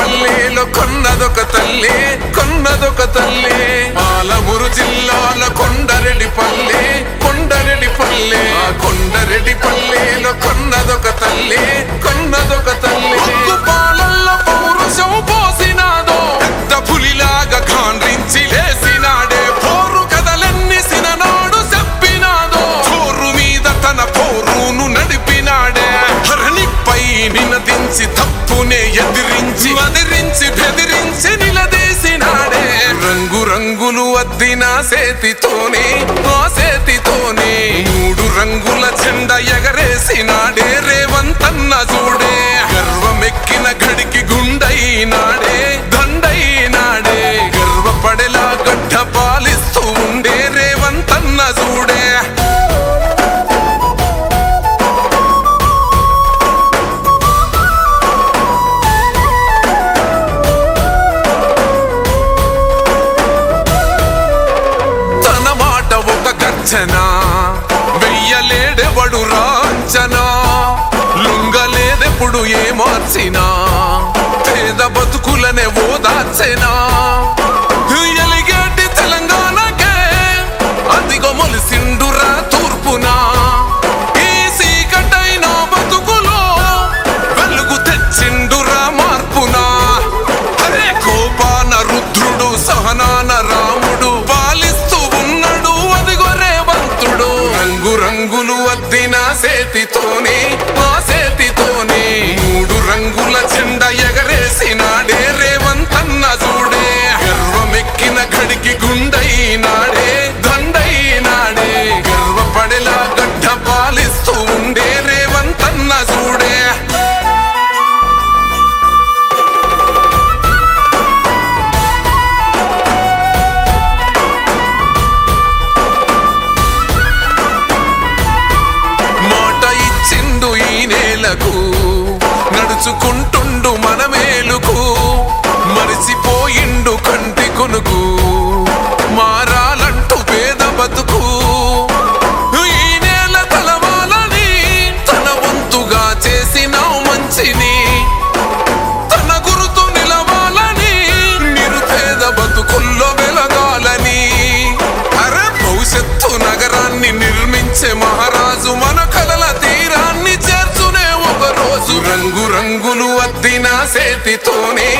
పల్లెలో కొన్నదొక తల్లి పాలమూరు జిల్లాల కొండరెడ్డి పల్లె ఆ కొండరెడ్డి పల్లెలో కొన్నదొక తల్లి పాలల్లో పౌరుషం పోసినాదో పెద్ద పులిలాగా ఖాండ్రించి లేసినాడే పోరు కథలన్నీ సిననాడు చెప్పినాదో చోరు మీద తన పోరును నడిపినాడే ధరణిపై నినదించి తప్పునే ఎదిరించి బెదిరించి నిలదీసినాడే రంగు రంగులు అద్దిన సేతితోనే మూడు రంగుల జెండా ఎగరేసినాడే రేవంతన్న చూడే గర్వమెక్కిన గడికి గుండైనాడే దండైనాడే గర్వపడేలా గడ్డ పాలిస్తూ ఉండే రేవంతన్న చూడే వెయ్యలేడెవడు రాంచనా లుంగలేదెప్పుడు ఏ మార్చినా పేద బతుకులనే ఓదార్చెనా ఎలిగేటి తెలంగాణకే అదిగో మొలిసిండురా తూర్పునా ఈ సీకటైన బతుకులో వెలుగు తెచ్చిండురా మార్పునా అరే కోపాన రుద్రుడు సహనాన రాముడు పాలిస్తూ ఉన్నాడు అదిగో రేవంతుడు రంగులు అద్దిన సేతితోనే మూడు రంగుల జెండా ఎగరేసినాడే రేవంతన్న చూడే గర్వమెక్కిన గడికి గుండైనాడే దండైనాడే గర్వపడేలా గడ్డ పాలిస్తూ ఉండే రేవంతన్న చూడే నడుచుకుంటుండు మన మేలుకు మరిచిపోయిండు కంటి కొనుకు మారాలంటూ పేద బతుకు ఈ నేల తలవాలని తన వంతుగా చేసిన మంచిని తన గురుతు నిలవాలని నిరుపేద బతుకుల్లో వెలగాలని అరే భవిష్యత్తు నగరాన్ని నిర్మించే మహారాజు మన కలల తీరాన్ని చేర్చునే ఒక రోజు రంగులు అద్దిన సేతితోనే